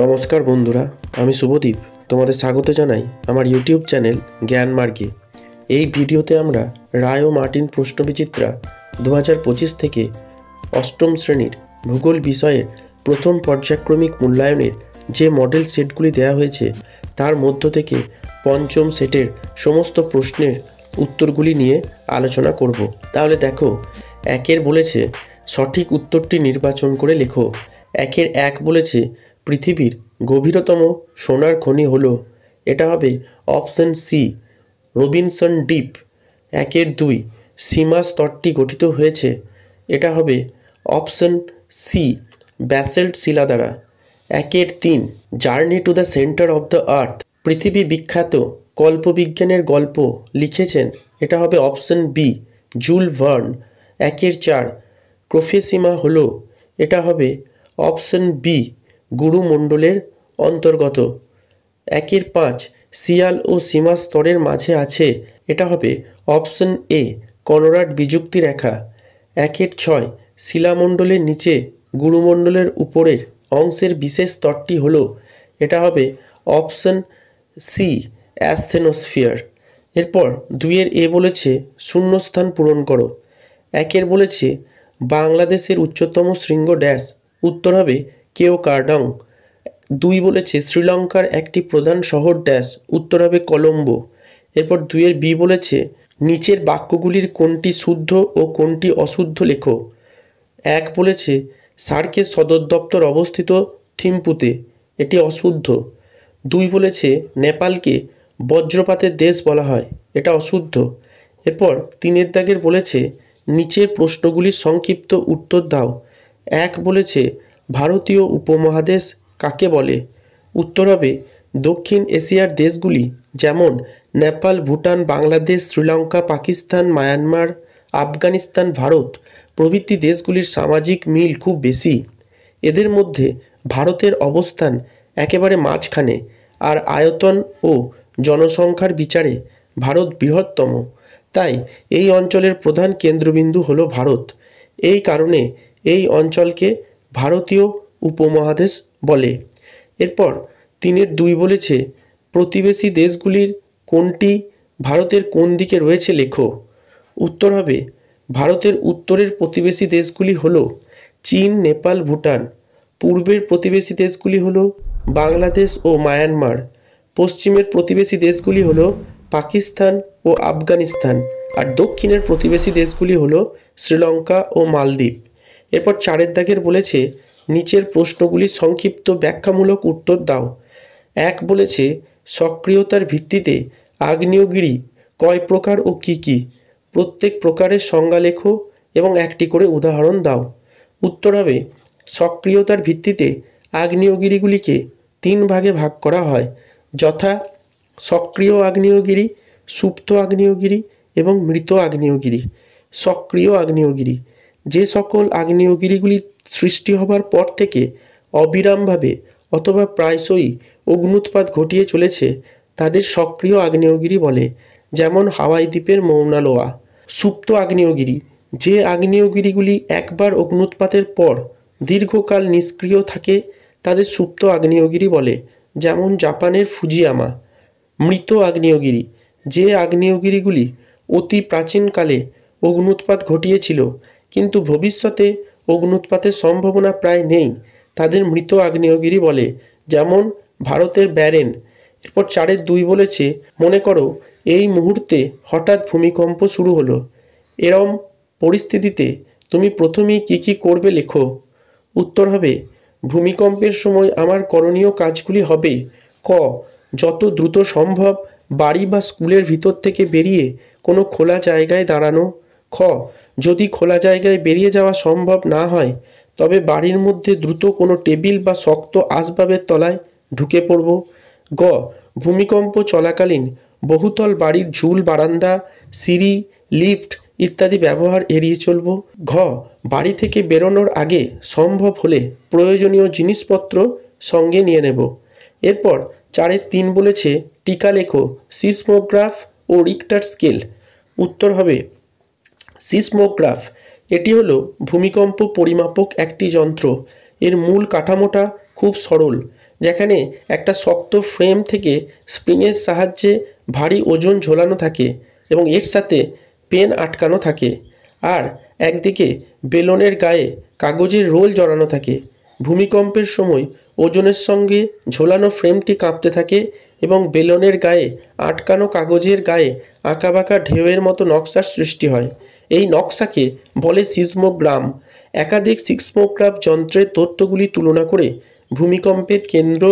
নমস্কার বন্ধুরা, আমি শুভদীপ। তোমাদের স্বাগত জানাই আমার ইউটিউব চ্যানেল জ্ঞান মার্গে। এই ভিডিওতে আমরা রায় ও মার্টিন প্রশ্নবিচিত্রা 2025 থেকে অষ্টম শ্রেণীর ভূগোল বিষয়ের প্রথম পর্যায়ক্রমিক মূল্যায়নের যে মডেল সেটগুলি দেওয়া হয়েছে তার মধ্য থেকে পঞ্চম সেটের সমস্ত প্রশ্নের উত্তরগুলি নিয়ে আলোচনা করব। তাহলে দেখো, একের বলেছে সঠিক উত্তরটি নির্বাচন করে লেখো। একের এক বলেছে পৃথিবীর গভীরতম সোনার খনি হলো, এটা হবে অপশন সি, রবিনসন ডিপ। একের দুই, সীমা স্তরটি গঠিত হয়েছে, এটা হবে অপশন সি, ব্যাসেল্ট শিলা দ্বারা। একের তিন, journey to the centre of the earth, পৃথিবী বিখ্যাত কল্পবিজ্ঞানের গল্প লিখেছেন, এটা হবে অপশন বি, জুল ভার্ন। একের চার, ক্রোফেসীমা হলো, এটা হবে অপশন বি, গুরুমণ্ডলের অন্তর্গত। একের পাঁচ, শিয়াল ও সীমা স্তরের মাঝে আছে, এটা হবে অপশন এ, কনরাড বিযুক্তি রেখা। একের ছয়, শিলামণ্ডলের নিচে গুরুমণ্ডলের উপরের অংশের বিশেষ স্তরটি হলো, এটা হবে অপশন সি, অ্যাসথেনোস্ফিয়ার। এরপর দুইয়ের এ বলেছে শূন্যস্থান পূরণ করো। একের বলেছে বাংলাদেশের উচ্চতম শৃঙ্গ ড্যাশ, উত্তর হবে কেওকার্ডং। দুই বলেছে শ্রীলঙ্কার একটি প্রধান শহর ড্যাশ, উত্তর হবে কলম্বো। এরপর দুইয়ের বি বলেছে নিচের বাক্যগুলির কোনটি শুদ্ধ ও কোনটি অশুদ্ধ লেখো। এক বলেছে সার্কের সদর দপ্তর অবস্থিত থিম্পুতে, এটি অশুদ্ধ। দুই বলেছে নেপালকে বজ্রপাতের দেশ বলা হয়, এটা অশুদ্ধ। এরপর তিনের দাগের বলেছে নিচের প্রশ্নগুলির সংক্ষিপ্ত উত্তর দাও। এক বলেছে ভারতীয় উপমহাদেশ কাকে বলে, উত্তর হবে দক্ষিণ এশিয়ার দেশগুলি যেমন নেপাল, ভুটান, বাংলাদেশ, শ্রীলঙ্কা, পাকিস্তান, মায়ানমার, আফগানিস্তান, ভারত প্রভৃতি দেশগুলির সামাজিক মিল খুব বেশি। এদের মধ্যে ভারতের অবস্থান একেবারে মাঝখানে, আর আয়তন ও জনসংখ্যার বিচারে ভারত বৃহত্তম। তাই এই অঞ্চলের প্রধান কেন্দ্রবিন্দু হলো ভারত। এই কারণে এই অঞ্চলকে ভারতীয় উপমহাদেশ বলে। এরপর তিনের দুই বলেছে প্রতিবেশী দেশগুলির কোনটি ভারতের কোন দিকে রয়েছে লেখো। উত্তর হবে ভারতের উত্তরের প্রতিবেশী দেশগুলি হলো চীন, নেপাল, ভুটান। পূর্বের প্রতিবেশী দেশগুলি হলো বাংলাদেশ ও মায়ানমার। পশ্চিমের প্রতিবেশী দেশগুলি হলো পাকিস্তান ও আফগানিস্তান। আর দক্ষিণের প্রতিবেশী দেশগুলি হলো শ্রীলঙ্কা ও মালদ্বীপ। এরপর চারের দাগের বলেছে নিচের প্রশ্নগুলির সংক্ষিপ্ত ব্যাখ্যামূলক উত্তর দাও। এক বলেছে সক্রিয়তার ভিত্তিতে আগ্নেয়গিরি কয় প্রকার ও কি কি, প্রত্যেক প্রকারের সংজ্ঞা লেখো এবং একটি করে উদাহরণ দাও। উত্তর হবে সক্রিয়তার ভিত্তিতে আগ্নেয়গিরিগুলিকে তিন ভাগে ভাগ করা হয়, যথা সক্রিয় আগ্নেয়গিরি, সুপ্ত আগ্নেয়গিরি এবং মৃত আগ্নেয়গিরি। সক্রিয় আগ্নেয়গিরি, যে সকল আগ্নেয়গিরিগুলি সৃষ্টি হবার পর থেকে অবিরামভাবে অথবা প্রায়শই অগ্ন্যুৎপাত ঘটিয়ে চলেছে তাদের সক্রিয় আগ্নেয়গিরি বলে, যেমন হাওয়াই দ্বীপের মৌনা লোয়া। সুপ্ত আগ্নেয়গিরি, যে আগ্নেয়গিরিগুলি একবার অগ্ন্যুৎপাতের পর দীর্ঘকাল নিষ্ক্রিয় থাকে তাদের সুপ্ত আগ্নেয়গিরি বলে, যেমন জাপানের ফুজিয়ামা। মৃত আগ্নেয়গিরি, যে আগ্নেয়গিরিগুলি অতি প্রাচীনকালে অগ্ন্যুৎপাত ঘটিয়েছিল কিন্তু ভবিষ্যতে অগ্ন্যুৎপাতের সম্ভাবনা প্রায় নেই, তাদের মৃত আগ্নেয়গিরি বলে, যেমন ভারতের ব্যারেন। এরপর চারের দুই বলেছে মনে করো এই মুহূর্তে হঠাৎ ভূমিকম্প শুরু হলো, এরম পরিস্থিতিতে তুমি প্রথমেই কী কী করবে লেখো। উত্তর হবে ভূমিকম্পের সময় আমার করণীয় কাজগুলি হবে ক, যত দ্রুত সম্ভব বাড়ি বা স্কুলের ভিতর থেকে বেরিয়ে কোনো খোলা জায়গায় দাঁড়ানো। খ, যদি খোলা জায়গায় বেরিয়ে যাওয়া সম্ভব না হয় তবে বাড়ির মধ্যে দ্রুত কোনো টেবিল বা শক্ত আসবাবের তলায় ঢুকে পড়ব। গ, ভূমিকম্প চলাকালীন বহুতল বাড়ির ঝুল, বারান্দা, সিঁড়ি, লিফট ইত্যাদি ব্যবহার এড়িয়ে চলব। ঘ, বাড়ি থেকে বেরোনোর আগে সম্ভব হলে প্রয়োজনীয় জিনিসপত্র সঙ্গে নিয়ে নেব। এরপর চারের তিন বলেছে টিকা লেখো সিসমোগ্রাফ ও রিক্টার স্কেল। উত্তর হবে সিসমোগ্রাফ, এটি হলো ভূমিকম্প পরিমাপক একটি যন্ত্র। এর মূল কাঠামোটা খুব সরল। যেখানে একটা শক্ত ফ্রেম থেকে স্প্রিংয়ের সাহায্যে ভারী ওজন ঝোলানো থাকে এবং এর সাথে পেন আটকানো থাকে, আর একদিকে বেলনের গায়ে কাগজের রোল জড়ানো থাকে। ভূমিকম্পের সময় ওজনের সঙ্গে ঝোলানো ফ্রেমটি কাঁপতে থাকে এবং বেলনের গায়ে আটকানো কাগজের গায়ে আঁকাবাঁকা ঢেউয়ের মতো নকশার সৃষ্টি হয়। এই নকশাকে বলে সিসমোগ্রাম। একাধিক সিসমোগ্রাফ যন্ত্রের তথ্যগুলি তুলনা করে ভূমিকম্পের কেন্দ্র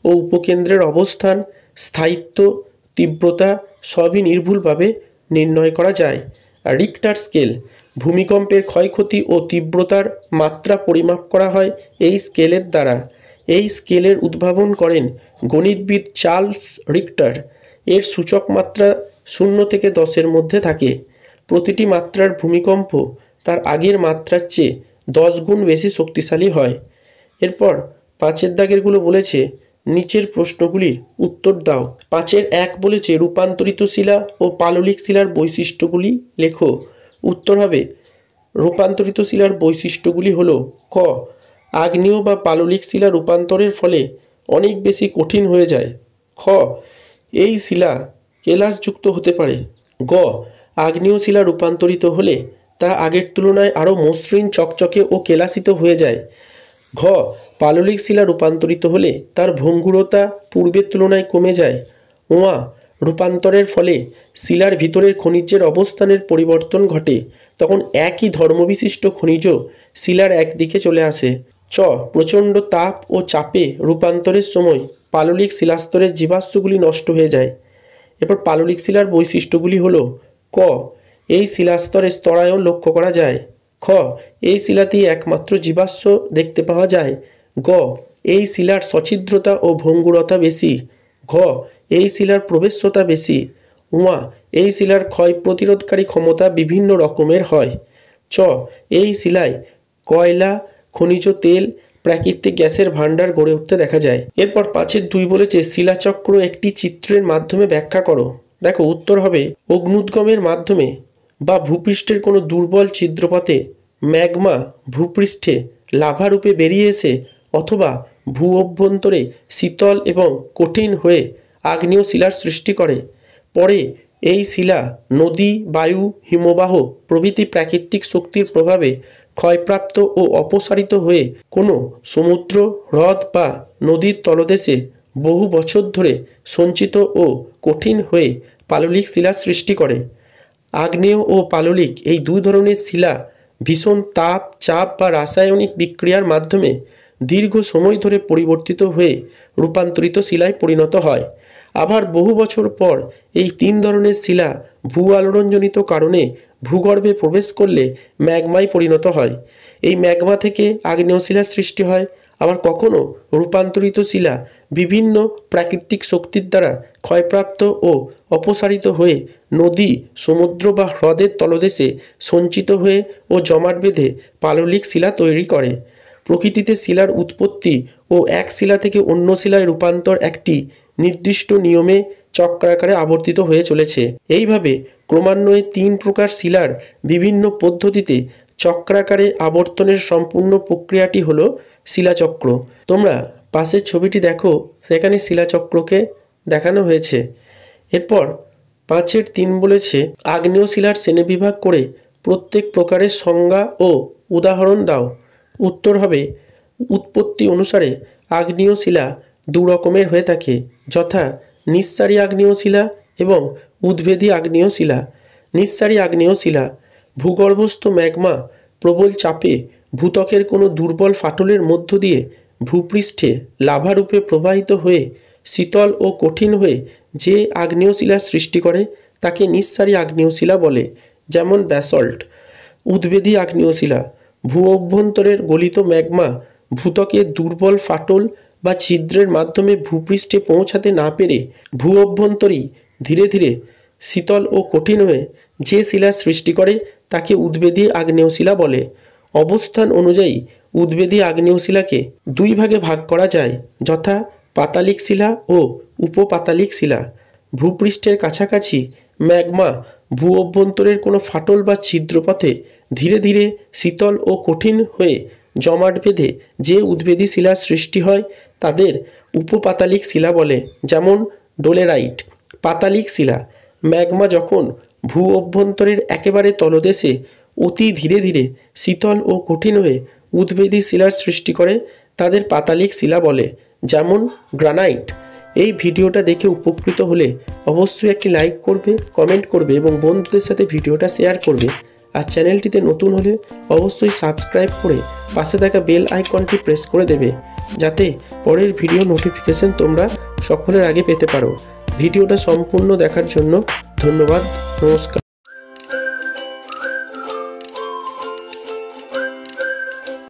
ও উপকেন্দ্রের অবস্থান, স্থায়িত্ব, তীব্রতা সবই নির্ভুলভাবে নির্ণয় করা যায়। রিক্টার স্কেল, ভূমিকম্পের ক্ষয়ক্ষতি ও তীব্রতার মাত্রা পরিমাপ করা হয় এই স্কেলের দ্বারা। এই স্কেলের উদ্ভাবন করেন গণিতবিদ চার্লস রিক্টার। এর সূচক মাত্রা 0 থেকে 10-এর মধ্যে থাকে। প্রতিটি মাত্রার ভূমিকম্প তার আগের মাত্রার চেয়ে 10 গুণ বেশি শক্তিশালী হয়। এরপর 5-এর দাগেরগুলো বলেছে নিচের প্রশ্নগুলির উত্তর দাও। 5-এর 1 বলেছে রূপান্তরিত শিলা ও পাললিক শিলার বৈশিষ্ট্যগুলি লেখো। উত্তর হবে রূপান্তরিত শিলার বৈশিষ্ট্যগুলি হলো ক, আগ্নেয় বা পাললিক শিলা রূপান্তরের ফলে অনেক বেশি কঠিন হয়ে যায়। খ, এই শিলা কেলাসযুক্ত হতে পারে। গ, আগ্নেয় শিলা রূপান্তরিত হলে তা আগের তুলনায় আরও মসৃণ, চকচকে ও কেলাসিত হয়ে যায়। ঘ, পাললিক শিলা রূপান্তরিত হলে তার ভঙ্গুরতা পূর্বের তুলনায় কমে যায়। ওয়া, রূপান্তরের ফলে শিলার ভিতরের খনিজের অবস্থানের পরিবর্তন ঘটে, তখন একই ধর্মবিশিষ্ট খনিজ শিলার একদিকে চলে আসে। চ, প্রচণ্ড তাপ ও চাপে রূপান্তরের সময় পাললিক শিলাস্তরের জীবাশ্মগুলি নষ্ট হয়ে যায়। এরপর পাললিক শিলার বৈশিষ্ট্যগুলি হলো ক, এই শিলাস্তরে স্তরায়ন লক্ষ্য করা যায়। খ, এই শিলাতেই একমাত্র জীবাশ্ম দেখতে পাওয়া যায়। গ, এই শিলার সছিদ্রতা ও ভঙ্গুরতা বেশি। ঘ, এই শিলার প্রবেশ্যতা বেশি। উয়া, এই শিলার ক্ষয় প্রতিরোধকারী ক্ষমতা বিভিন্ন রকমের হয়। চ, এই শিলায় কয়লা, খনিজ তেল, প্রাকৃতিক গ্যাসের ভাণ্ডার গড়ে উঠতে দেখা যায়। এরপর 5-এর 2 বলেছে শিলাচক্র একটি চিত্রের মাধ্যমে ব্যাখ্যা করো। দেখো, উত্তর হবে অগ্নুদ্গমের মাধ্যমে বা ভূপৃষ্ঠের কোনো দুর্বল ছিদ্রপথে ম্যাগমা ভূপৃষ্ঠে লাভা রূপে বেরিয়ে এসে অথবা ভূ অভ্যন্তরে শীতল এবং কঠিন হয়ে আগ্নেয় শিলার সৃষ্টি করে। পরে এই শিলা নদী, বায়ু, হিমবাহ প্রভৃতি প্রাকৃতিক শক্তির প্রভাবে ক্ষয়প্রাপ্ত ও অপসারিত হয়ে কোনো সমুদ্র, হ্রদ বা নদীর তলদেশে বহু বছর ধরে সঞ্চিত ও কঠিন হয়ে পাললিক শিলার সৃষ্টি করে। আগ্নেয় ও পাললিক এই দুই ধরনের শিলা ভীষণ তাপ, চাপ বা রাসায়নিক বিক্রিয়ার মাধ্যমে দীর্ঘ সময় ধরে পরিবর্তিত হয়ে রূপান্তরিত শিলায় পরিণত হয়। আবার বহু বছর পর এই 3 ধরনের শিলা ভূ আলোড়নজনিত কারণে ভূগর্ভে প্রবেশ করলে ম্যাগমায় পরিণত হয়। এই ম্যাগমা থেকে আগ্নেয় শিলার সৃষ্টি হয়। আবার কখনো রূপান্তরিত শিলা বিভিন্ন প্রাকৃতিক শক্তির দ্বারা ক্ষয়প্রাপ্ত ও অপসারিত হয়ে নদী, সমুদ্র বা হ্রদের তলদেশে সঞ্চিত হয়ে ও জমাট বেঁধে পাললিক শিলা তৈরি করে। প্রকৃতিতে শিলার উৎপত্তি ও এক শিলা থেকে অন্য শিলায় রূপান্তর একটি নির্দিষ্ট নিয়মে চক্রাকারে আবর্তিত হয়ে চলেছে। এইভাবে ক্রমান্বয়ে 3 প্রকার শিলার বিভিন্ন পদ্ধতিতে চক্রাকারে আবর্তনের সম্পূর্ণ প্রক্রিয়াটি হলো শিলাচক্র। তোমরা পাশের ছবিটি দেখো, সেখানে শিলাচক্রকে দেখানো হয়েছে। এরপর 5-এর 3 বলেছে আগ্নেয় শিলার শ্রেণীবিভাগ করে প্রত্যেক প্রকারের সংজ্ঞা ও উদাহরণ দাও। উত্তর হবে উৎপত্তি অনুসারে আগ্নেয় শিলা 2 রকমের হয়ে থাকে, যথা নিঃসারী আগ্নেয় শিলা এবং উদ্ভেদী আগ্নেয় শিলা। নিঃসারী আগ্নেয় শিলা ভূগর্ভস্থ ম্যাগমা প্রবল চাপে ভূত্বকের কোনো দুর্বল ফাটলের মধ্য দিয়ে ভূপৃষ্ঠে লাভারূপে প্রবাহিত হয়ে শীতল ও কঠিন হয়ে যে আগ্নেয় শিলার সৃষ্টি করে তাকে নিঃসারী আগ্নেয় শিলা বলে, যেমন ব্যাসল্ট। উদ্ভেদী আগ্নেয় শিলা ভূ অভ্যন্তরের গলিত ম্যাগমা ভূত্বকের দুর্বল ফাটল বা ছিদ্রের মাধ্যমে ভূপৃষ্ঠে পৌঁছাতে না পেরে ভূ অভ্যন্তরেই ধীরে ধীরে শীতল ও কঠিন হয়ে যে শিলার সৃষ্টি করে তাকে উদ্ভেদী আগ্নেয় শিলা বলে। অবস্থান অনুযায়ী উদ্ভেদী আগ্নেয় শিলাকে 2 ভাগে ভাগ করা যায়, যথা পাতালিক শিলা ও উপপাতালিক শিলা। ভূপৃষ্ঠের কাছাকাছি ম্যাগমা ভূ অভ্যন্তরের কোনো ফাটল বা ছিদ্রপথে ধীরে ধীরে শীতল ও কঠিন হয়ে জমাট বেঁধে যে উদ্ভেদী শিলার সৃষ্টি হয় তাদের উপপাতালিক শিলা বলে, যেমন ডোলেরাইট। পাতালিক শিলা, ম্যাগমা যখন ভূ অভ্যন্তরের একেবারে তলদেশে অতি ধীরে ধীরে শীতল ও কঠিন হয়ে উদ্ভিদী শিলার সৃষ্টি করে তাদের পাতালিক শিলা বলে, যেমন গ্রানাইট। এই ভিডিওটা দেখে উপকৃত হলে অবশ্যই একটি লাইক করবে, কমেন্ট করবে এবং বন্ধুদের সাথে ভিডিওটা শেয়ার করবে। আর চ্যানেলটিতে নতুন হলে অবশ্যই সাবস্ক্রাইব করে পাশে থাকা বেল আইকনটি প্রেস করে দেবে, যাতে পরের ভিডিও নোটিফিকেশন তোমরা সকলের আগে পেতে পারো। ভিডিওটা সম্পূর্ণ দেখার জন্য ধন্যবাদ। নমস্কার।